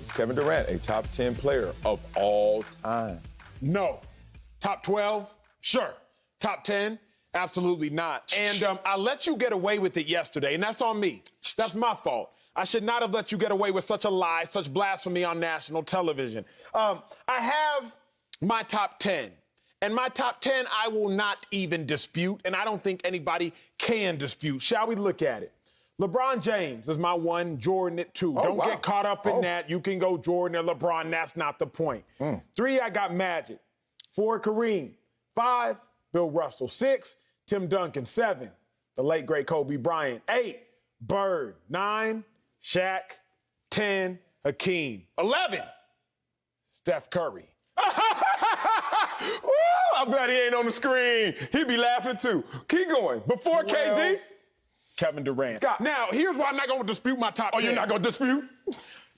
Is Kevin Durant a top 10 player of all time? No. Top 12? Sure. Top 10? Absolutely not. And I let you get away with it yesterday, and that's on me. That's my fault. I should not have let you get away with such a lie, such blasphemy on national television. I have my top 10. And my top 10 I will not even dispute, and I don't think anybody can dispute. Shall we look at it? LeBron James is my 1, Jordan at 2. Don't get caught up in that. You can go Jordan or LeBron. That's not the point. 3, I got Magic. 4, Kareem. 5, Bill Russell. 6, Tim Duncan. 7, the late, great Kobe Bryant. 8, Bird. 9, Shaq. 10, Hakeem. 11, Steph Curry. Woo, I'm glad he ain't on the screen. He'd be laughing too. Keep going. Before KD? Kevin Durant. Now, here's why I'm not going to dispute my top 10. Oh, you're not going to dispute?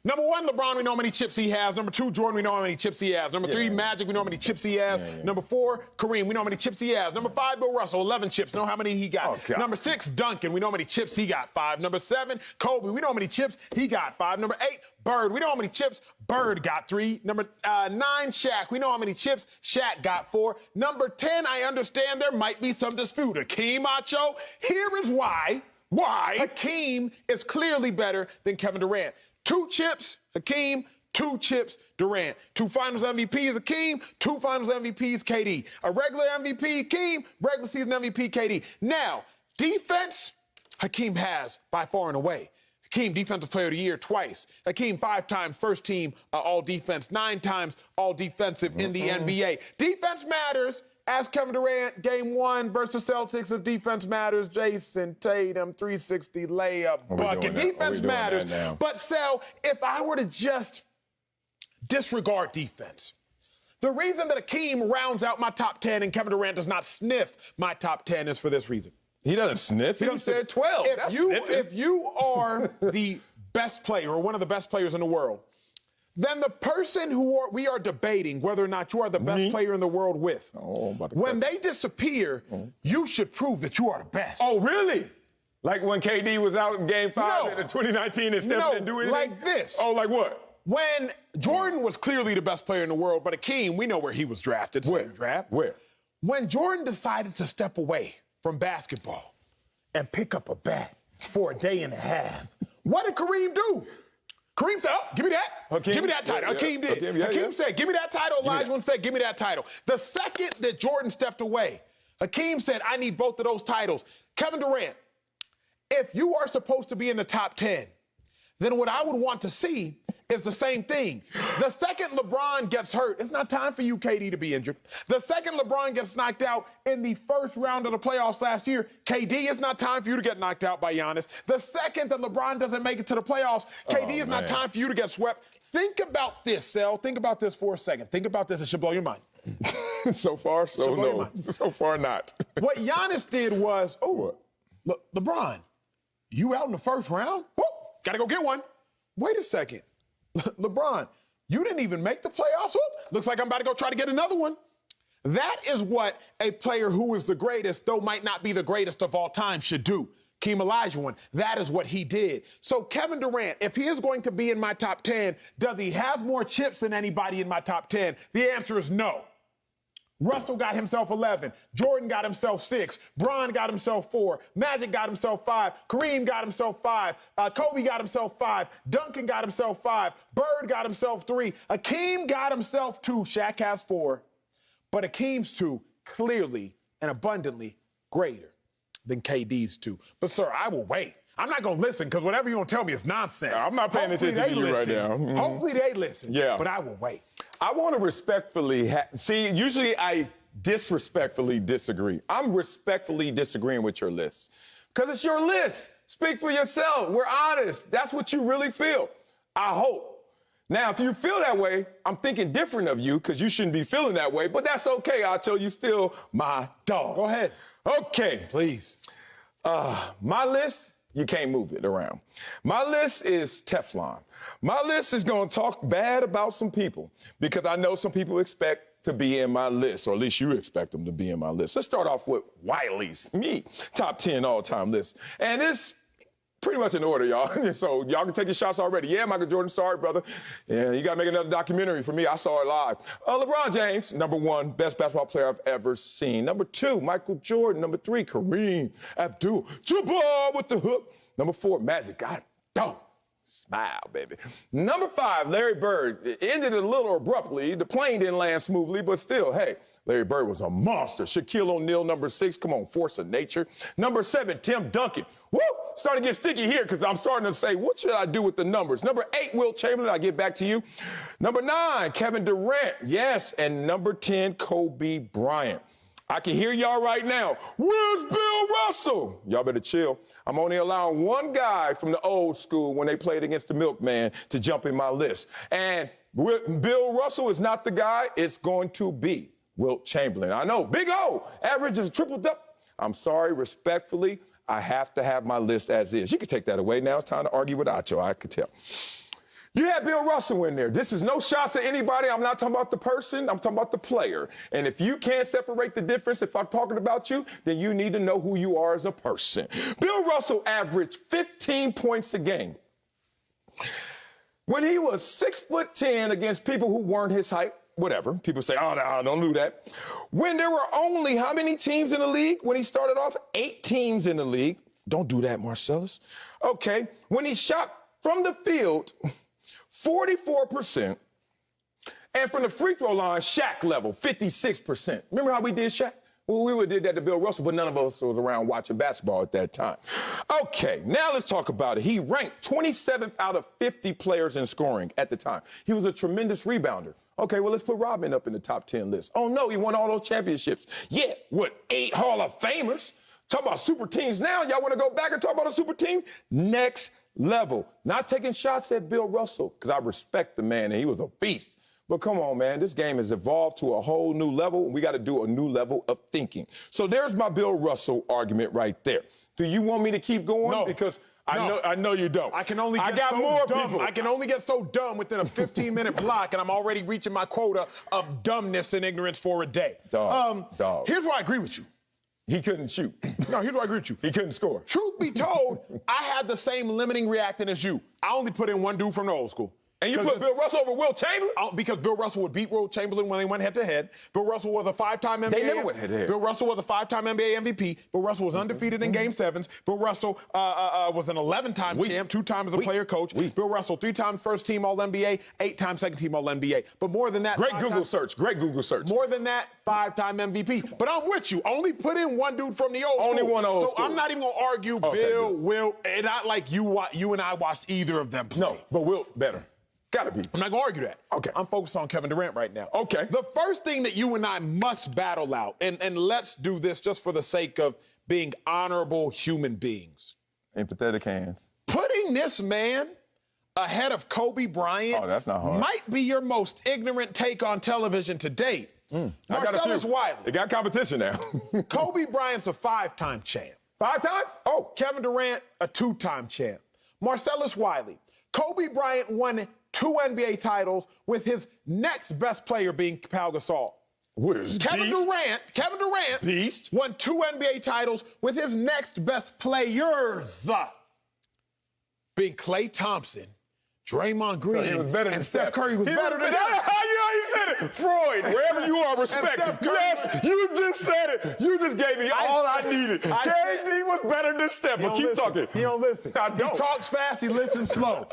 Number 1, LeBron, we know how many chips he has. Number 2, Jordan, we know how many chips he has. Number 3, Magic, we know how many chips he has. Number 4, Kareem, we know how many chips he has. Number 5, Bill Russell, 11 chips, know how many he got. Number 6, Duncan, we know how many chips he got, 5. Number 7, Kobe, we know how many chips he got, 5. Number 8, Bird, we know how many chips Bird got, 3. Number 9, Shaq, we know how many chips Shaq got, 4. Number 10, I understand there might be some dispute. Hakeem, Acho, here is why Hakeem is clearly better than Kevin Durant. 2 chips, Hakeem. 2 chips, Durant. 2 Finals MVPs, Hakeem. 2 Finals MVPs, KD. A regular MVP, Hakeem. Regular season MVP, KD. Now, defense, Hakeem has by far and away. Hakeem, Defensive Player of the Year twice. Hakeem, 5 times first team All-Defense, 9 times All-Defensive in the NBA. Defense matters. Ask Kevin Durant, Game 1 versus Celtics, if defense matters. Jason Tatum, 360 layup bucket. Defense matters. But, Sel, if I were to just disregard defense, the reason that Hakeem rounds out my top 10 and Kevin Durant does not sniff my top 10 is for this reason. He doesn't sniff. He said 12. If you are the best player or one of the best players in the world, then the person we are debating whether or not you are the best player in the world with, when they disappear, you should prove that you are the best. Oh, really? Like when KD was out in Game 5 in 2019 and Steph didn't do anything? Like this. Oh, like what? When Jordan was clearly the best player in the world, but Hakeem, we know where he was drafted. Where? When Jordan decided to step away from basketball and pick up a bat for a day and a half, what did Kareem do? Kareem said, give me that. Give me that title. Hakeem did. Hakeem said, give me that title. Olajuwon said, give me that title. The second that Jordan stepped away, Hakeem said, I need both of those titles. Kevin Durant, if you are supposed to be in the top 10, then what I would want to see is the same thing. The second LeBron gets hurt, it's not time for you, KD, to be injured. The second LeBron gets knocked out in the first round of the playoffs last year, KD, it's not time for you to get knocked out by Giannis. The second that LeBron doesn't make it to the playoffs, KD, it's not time for you to get swept. Think about this, Sel. Think about this for a second. Think about this. It should blow your mind. So far, so no. So far, not. What Giannis did was, LeBron, you out in the first round? Whoop, gotta go get one. Wait a second. LeBron, you didn't even make the playoffs. Whoop, looks like I'm about to go try to get another one. That is what a player who is the greatest, though might not be the greatest of all time, should do. Hakeem Olajuwon, that is what he did. So Kevin Durant, if he is going to be in my top 10, does he have more chips than anybody in my top 10? The answer is no. Russell got himself 11. Jordan got himself 6. Bron got himself 4. Magic got himself 5. Kareem got himself 5. Kobe got himself 5. Duncan got himself 5. Bird got himself 3. Hakeem got himself 2. Shaq has 4. But Hakeem's 2 clearly and abundantly greater than KD's 2. But, sir, I will wait. I'm not going to listen because whatever you're going to tell me is nonsense. I'm not paying attention to you right now. Hopefully they listen. Yeah. But I will wait. I want to respectfully see, usually I disrespectfully disagree. I'm respectfully disagreeing with your list because it's your list. Speak for yourself. We're honest. That's what you really feel. I hope. Now, if you feel that way, I'm thinking different of you because you shouldn't be feeling that way, but that's okay. I'll tell you still my dog. Go ahead. Okay. Please. My list, you can't move it around. My list is Teflon. My list is going to talk bad about some people because I know some people expect to be in my list, or at least you expect them to be in my list. Let's start off with Wiley's, top 10 all-time list. And pretty much in order, y'all. So y'all can take your shots already. Yeah, Michael Jordan, sorry, brother. Yeah, you got to make another documentary for me. I saw it live. LeBron James, number 1, best basketball player I've ever seen. Number 2, Michael Jordan. Number 3, Kareem Abdul-Jabbar with the hook. Number 4, Magic. God, don't. Smile, baby. Number 5, Larry Bird. It ended a little abruptly. The plane didn't land smoothly, but still, hey, Larry Bird was a monster. Shaquille O'Neal, number 6. Come on, force of nature. Number 7, Tim Duncan. Woo! Starting to get sticky here because I'm starting to say, what should I do with the numbers? Number 8, Wilt Chamberlain. I'll get back to you. Number 9, Kevin Durant. Yes. And number 10, Kobe Bryant. I can hear y'all right now. Where's Bill Russell? Y'all better chill. I'm only allowing one guy from the old school when they played against the Milkman to jump in my list. And Bill Russell is not the guy. It's going to be Wilt Chamberlain. I know, Big O, averages tripled up. I'm sorry, respectfully, I have to have my list as is. You can take that away now. It's time to argue with Acho, I could tell. You had Bill Russell in there. This is no shots at anybody. I'm not talking about the person. I'm talking about the player. And if you can't separate the difference, if I'm talking about you, then you need to know who you are as a person. Bill Russell averaged 15 points a game. When he was 6'10" against people who weren't his height, whatever. People say, oh, no, don't do that. When there were only how many teams in the league when he started off? 8 teams in the league. Don't do that, Marcellus. Okay. When he shot from the field, 44%. And from the free throw line, Shaq level, 56%. Remember how we did Shaq? Well, we did that to Bill Russell, but none of us was around watching basketball at that time. Okay, now let's talk about it. He ranked 27th out of 50 players in scoring at the time. He was a tremendous rebounder. Okay, well, let's put Rodman up in the top 10 list. Oh, no, he won all those championships. Yeah, what, 8 Hall of Famers? Talk about super teams now. Y'all want to go back and talk about a super team? Next level. Not taking shots at Bill Russell, because I respect the man, and he was a beast. But come on, man, this game has evolved to a whole new level, and we got to do a new level of thinking. So there's my Bill Russell argument right there. Do you want me to keep going? No. Because I know you don't. I can only get got so more dumb. people. I can only get so dumb within a 15-minute block, and I'm already reaching my quota of dumbness and ignorance for a day. Dog. Here's where I agree with you. He couldn't shoot. No, here's where I agree with you. He couldn't score. Truth be told, I had the same limiting reacting as you. I only put in one dude from the old school. And you put Bill Russell over Wilt Chamberlain? Because Bill Russell would beat Wilt Chamberlain when they went head-to-head. Bill Russell was a 5-time NBA. They never went head-to-head. Bill Russell was a 5-time NBA MVP. Bill Russell was undefeated in Game 7s. Bill Russell was an 11-time champ, 2 times as a player coach. Bill Russell, 3 times first-team All-NBA, 8 times second-team All-NBA. But more than that... Great Google search. More than that, 5-time MVP. But I'm with you. Only put in one dude from the old school. Only one old school. school. I'm not even going to argue Bill, Wilt, and not like you and I watched either of them play. No, but Wilt better. Gotta be. I'm not gonna argue that. Okay. I'm focused on Kevin Durant right now. Okay. The first thing that you and I must battle out, and let's do this just for the sake of being honorable human beings. Empathetic hands. Putting this man ahead of Kobe Bryant that's not hard. might be your most ignorant take on television to date. Marcellus Wiley. They got competition now. Kobe Bryant's a 5-time champ. 5-time? Oh, Kevin Durant, a 2-time champ. Marcellus Wiley. Kobe Bryant won 2 NBA titles with his next best player being Pau Gasol. Kevin Durant Beast. won 2 NBA titles with his next best players being Klay Thompson, Draymond Green, and Steph Curry was better than him. How you said it? Freud, wherever you are, respect. Yes, you just said it. You just gave me all I needed. KD was better than Steph, but keep talking. He don't listen. I don't. He talks fast, he listens slow.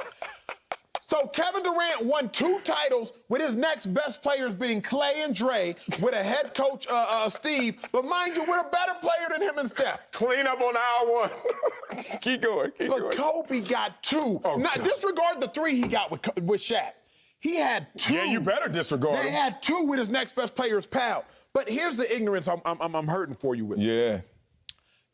So Kevin Durant won 2 titles with his next best players being Klay and Dre, with a head coach, Steve. But mind you, we're a better player than him and Steph. Clean up on hour 1. Keep going. But Kobe got 2. Now, disregard the 3 he got with Shaq. He had 2. Yeah, you better disregard They him. had 2 with his next best players, Pau. But here's the ignorance I'm hurting for you with. Yeah.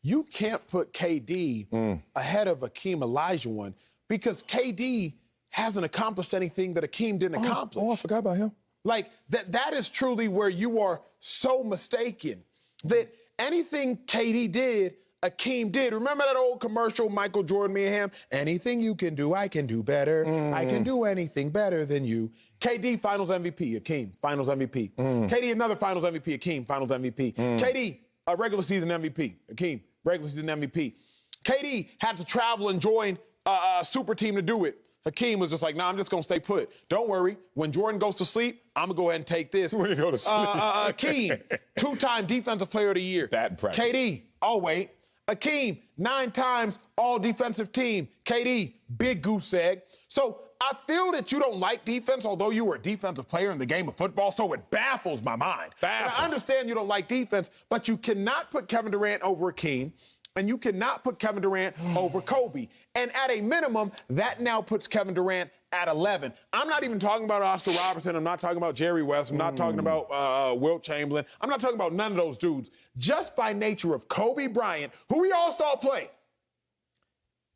You can't put KD ahead of Akeem Olajuwon because KD hasn't accomplished anything that Akeem didn't accomplish. Oh, I forgot about him. Like, that is truly where you are so mistaken. That anything KD did, Akeem did. Remember that old commercial, Michael Jordan, me and him? Anything you can do, I can do better. I can do anything better than you. KD, Finals MVP. Akeem, Finals MVP. KD, another Finals MVP. Akeem, Finals MVP. KD, regular season MVP. Akeem, regular season MVP. KD had to travel and join a super team to do it. Hakeem was just like, nah, I'm just going to stay put. Don't worry. When Jordan goes to sleep, I'm going to go ahead and take this. When you go to sleep. Hakeem, 2-time Defensive Player of the Year. Bad practice. KD, oh, wait. Hakeem, 9 times All-Defensive Team. KD, big goose egg. So I feel that you don't like defense, although you were a defensive player in the game of football, so it baffles my mind. Baffles. I understand you don't like defense, but you cannot put Kevin Durant over Hakeem, and you cannot put Kevin Durant over Kobe. And at a minimum, that now puts Kevin Durant at 11. I'm not even talking about Oscar Robertson. I'm not talking about Jerry West. I'm not talking about Wilt Chamberlain. I'm not talking about none of those dudes. Just by nature of Kobe Bryant, who we all saw play,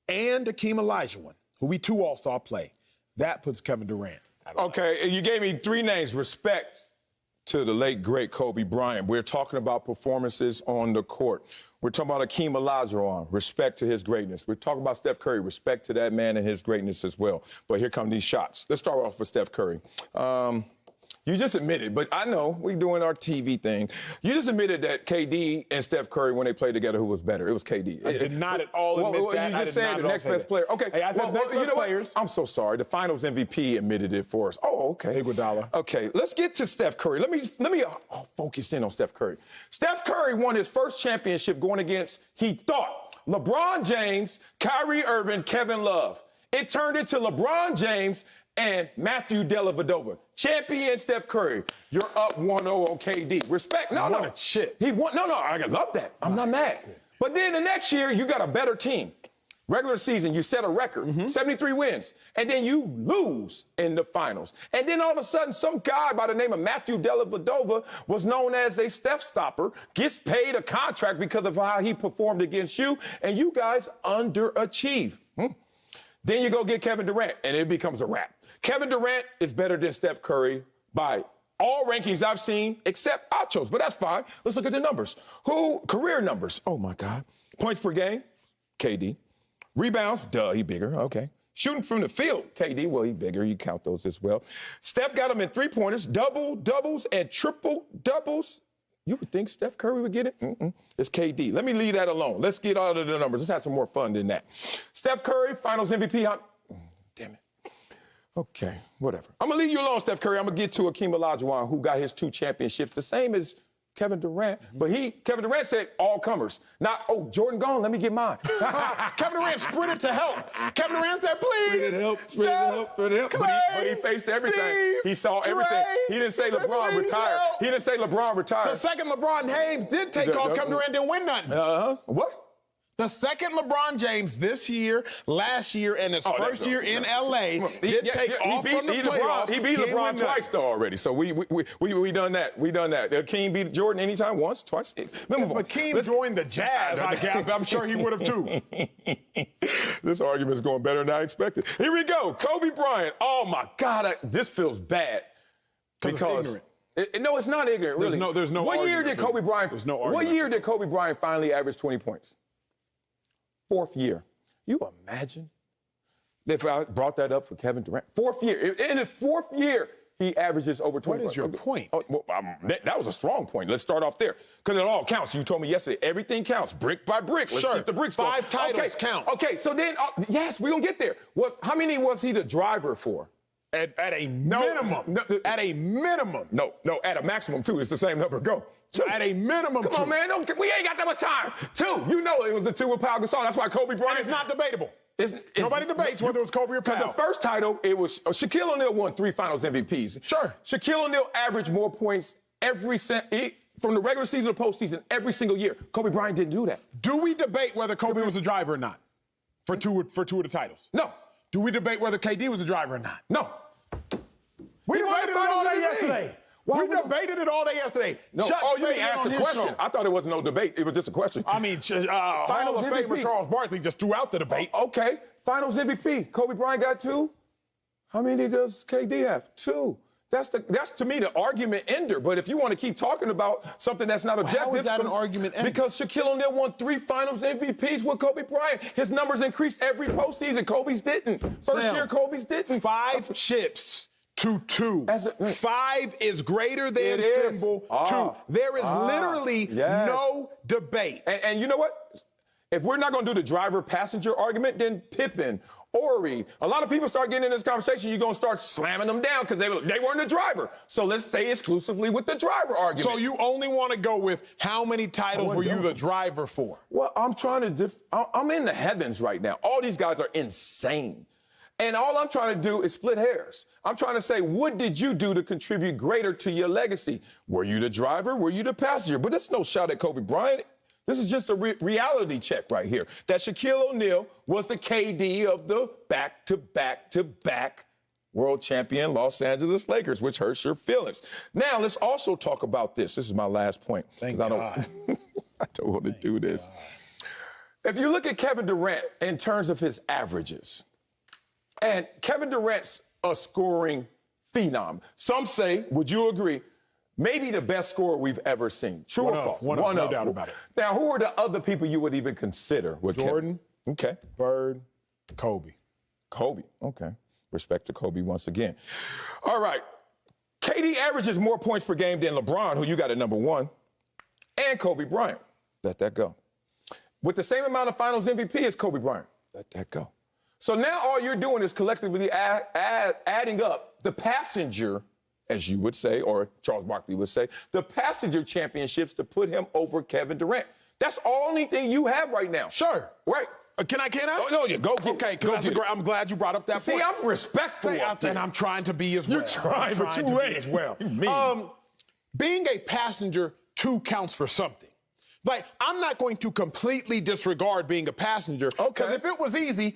and Hakeem Olajuwon, who we too all saw play, that puts Kevin Durant at 11. Okay, you gave me 3 names. Respect to the late, great Kobe Bryant. We're talking about performances on the court. We're talking about Hakeem Olajuwon, respect to his greatness. We're talking about Steph Curry, respect to that man and his greatness as well. But here come these shots. Let's start off with Steph Curry. You just admitted, but I know we're doing our TV thing. You just admitted that KD and Steph Curry, when they played together, who was better? It was KD. I did not at all admit that. You just said the next best player. Okay. Hey, I said next best players. I'm so sorry. The Finals MVP admitted it for us. Oh, okay. Iguodala. Okay, let's get to Steph Curry. Let me focus in on Steph Curry. Steph Curry won his first championship going against, he thought, LeBron James, Kyrie Irving, Kevin Love. It turned into LeBron James and Matthew Dellavedova. Champion Steph Curry. You're up 1-0 on KD. Respect. No, What a shit. He won. No, I love that. I'm not mad. But then the next year, you got a better team. Regular season, you set a record, 73 wins, and then you lose in the finals. And then all of a sudden, some guy by the name of Matthew Dellavedova was known as a Steph stopper, gets paid a contract because of how he performed against you, and you guys underachieve. Then you go get Kevin Durant, and it becomes a wrap. Kevin Durant is better than Steph Curry by all rankings I've seen, except Acho's, but that's fine. Let's look at the numbers. Career numbers. Oh, my God. Points per game, KD. Rebounds, duh, he bigger, okay. Shooting from the field, KD, well, he bigger, you count those as well. Steph got him in 3-pointers, doubles, and triple doubles. You would think Steph Curry would get it? It's KD. Let me leave that alone. Let's get out of the numbers. Let's have some more fun than that. Steph Curry, Finals MVP. Damn it. Okay, whatever. I'm going to leave you alone, Steph Curry. I'm going to get to Hakeem Olajuwon, who got his 2 championships, the same as Kevin Durant. But Kevin Durant said all comers. Not, oh, Jordan gone, let me get mine. Kevin Durant sprinted to help. Kevin Durant said, please. Sprinted help. But he faced everything. He saw everything. He didn't say LeBron retired. He didn't say LeBron retired. The second LeBron James did take off, Kevin Durant didn't win nothing. What? The second LeBron James this year, last year, and his first year in L.A. did take off from the playoffs. He beat LeBron twice, though, already. So we done that. We done that. Hakeem beat Jordan anytime, once, twice. If Hakeem joined the Jazz, I'm sure he would have, too. This argument is going better than I expected. Here we go. Kobe Bryant. Oh, my God. This feels bad. Because it's ignorant. No, it's not ignorant, really. There's no What year did Kobe Bryant? There's no argument. What year did Kobe Bryant finally average 20 points? 4th year. You imagine if I brought that up for Kevin Durant? 4th year. In his 4th year, he averages over 20 points. What is your point? Oh, well, that was a strong point. Let's start off there. Because it all counts. You told me yesterday, everything counts, brick by brick. Let's keep the bricks going. 5 titles count. Okay, so then, yes, we're going to get there. How many was he the driver for? At a minimum. At a minimum. No, at a maximum, too. It's the same number. Go. 2. At a minimum. Come on, man. We ain't got that much time. 2. You know it was the 2 with Pau Gasol. That's why Kobe Bryant. And it's not debatable. Nobody debates whether it was Kobe or Pau. The first title, it was Shaquille O'Neal won 3 Finals MVPs. Sure. Shaquille O'Neal averaged more points from the regular season to the postseason every single year. Kobe Bryant didn't do that. Do we debate whether Kobe was a driver or not for two of the titles? No. Do we debate whether KD was a driver or not? No. We debated it all day yesterday. We debated it all day yesterday. No. You didn't ask the question. I thought it was no debate. It was just a question. I mean, Hall of Famer Charles Barkley just threw out the debate. Okay. Finals MVP. Kobe Bryant got 2. How many does KD have? 2. That's to me the argument ender. But if you want to keep talking about something that's not objective, how is that an argument ender? Because Shaquille O'Neal won 3 Finals MVPs with Kobe Bryant. His numbers increased every postseason. Kobe's didn't. First year, Kobe's didn't. 5 chips to 2. 5 is greater than symbol 2. There is literally no debate. And you know what? If we're not going to do the driver-passenger argument, then Pippen, Ori, a lot of people start getting in this conversation, you're going to start slamming them down because they weren't the driver. So let's stay exclusively with the driver argument. So you only want to go with how many titles were you the driver for? Well, I'm trying to I'm in the heavens right now. All these guys are insane. And all I'm trying to do is split hairs. I'm trying to say, what did you do to contribute greater to your legacy? Were you the driver? Were you the passenger? But it's no shot at Kobe Bryant. This is just a reality check right here. That Shaquille O'Neal was the KD of the back-to-back-to-back world champion Los Angeles Lakers, which hurts your feelings. Now, let's also talk about this. This is my last point. Thank God. I don't want to do this. If you look at Kevin Durant in terms of his averages, and Kevin Durant's a scoring phenom. Some say, would you agree, maybe the best scorer we've ever seen. True or false? One of, no doubt about it. Now, who are the other people you would even consider? Jordan. Okay. Bird. Kobe. Kobe. Okay. Respect to Kobe once again. All right. KD averages more points per game than LeBron, who you got at number 1, and Kobe Bryant. Let that go. With the same amount of finals MVP as Kobe Bryant. Let that go. So now all you're doing is collectively adding up the passenger, as you would say, or Charles Barkley would say, the passenger championships to put him over Kevin Durant. That's the only thing you have right now. Sure. Right. Can I? Oh, no, yeah, go get okay, it. Go get it. I'm glad you brought up that point. See, I'm respectful. And I'm trying to be as well. You're trying, but you ain't. As well. Being a passenger, too, counts for something. Like, I'm not going to completely disregard being a passenger. Because if it was easy,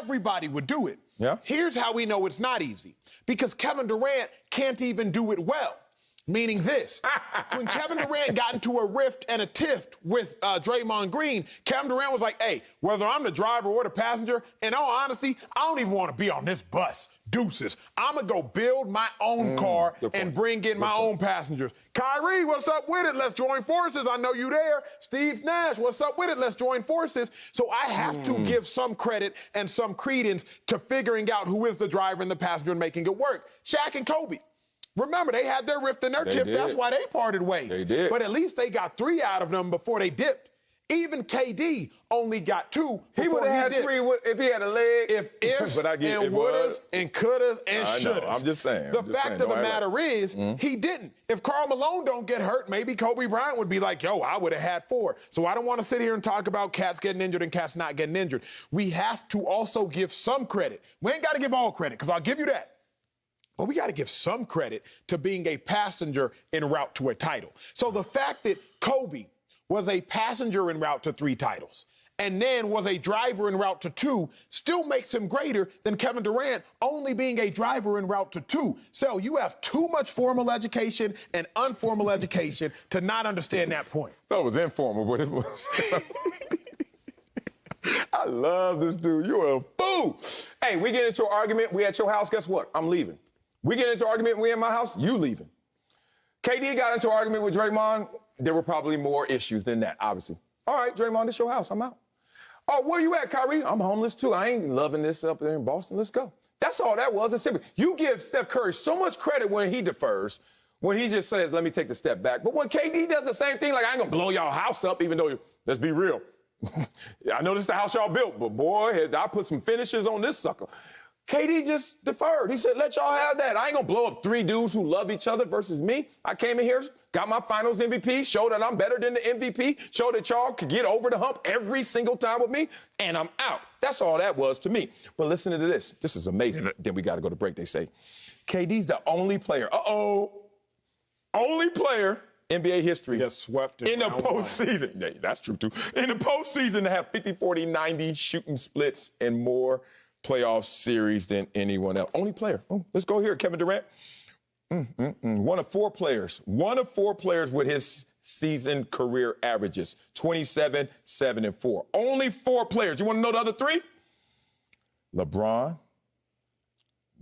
everybody would do it. Yeah. Here's how we know it's not easy. Because Kevin Durant can't even do it well. Meaning this, when Kevin Durant got into a rift and a tiff with Draymond Green, Kevin Durant was like, hey, whether I'm the driver or the passenger, in all honesty, I don't even want to be on this bus. Deuces. I'm going to go build my own car and bring in my own passengers. Kyrie, what's up with it? Let's join forces. I know you there. Steve Nash, what's up with it? Let's join forces. So I have to give some credit and some credence to figuring out who is the driver and the passenger and making it work. Shaq and Kobe. Remember, they had their rift and their tiff. That's why they parted ways. They did. But at least they got 3 out of them before they dipped. Even KD only got 2. He would have had 3 if he had a leg. If ifs and wouldas and couldas and shouldas. I'm just saying. The fact of the matter is, he didn't. If Karl Malone don't get hurt, maybe Kobe Bryant would be like, yo, I would have had 4. So I don't want to sit here and talk about cats getting injured and cats not getting injured. We have to also give some credit. We ain't got to give all credit, because I'll give you that. But we got to give some credit to being a passenger en route to a title. So the fact that Kobe was a passenger en route to 3 titles and then was a driver en route to 2 still makes him greater than Kevin Durant only being a driver en route to 2. So you have too much formal education and informal education to not understand that point. That was informal, but it was. I love this dude. You're a fool. Hey, we get into an argument. We at your house. Guess what? I'm leaving. We get into an argument, we in my house, you leaving. KD got into an argument with Draymond. There were probably more issues than that, obviously. All right, Draymond, this your house. I'm out. Oh, where you at, Kyrie? I'm homeless, too. I ain't loving this up there in Boston. Let's go. That's all that was. It's simple. You give Steph Curry so much credit when he defers, when he just says, let me take the step back. But when KD does the same thing, like, I ain't going to blow y'all house up, even though, let's be real. I know this is the house y'all built, but, boy, I put some finishes on this sucker. KD just deferred. He said, let y'all have that. I ain't going to blow up 3 dudes who love each other versus me. I came in here, got my finals MVP, showed that I'm better than the MVP, showed that y'all could get over the hump every single time with me, and I'm out. That's all that was to me. But listen to this. This is amazing. Then we got to go to break, they say. KD's the only player, only player NBA history gets swept in the postseason. Yeah, that's true, too. In the postseason to have 50, 40, 90 shooting splits and more playoff series than anyone else. Only player. Oh, let's go here, Kevin Durant. One of 4 players. One of 4 players with his season career averages. 27, 7, and 4. Only 4 players. You want to know the other 3? LeBron,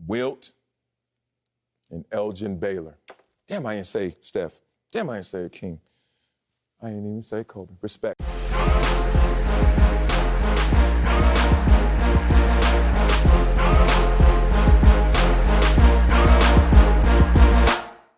Wilt, and Elgin Baylor. Damn, I didn't say Steph. Damn, I didn't say King. I didn't even say Kobe. Respect.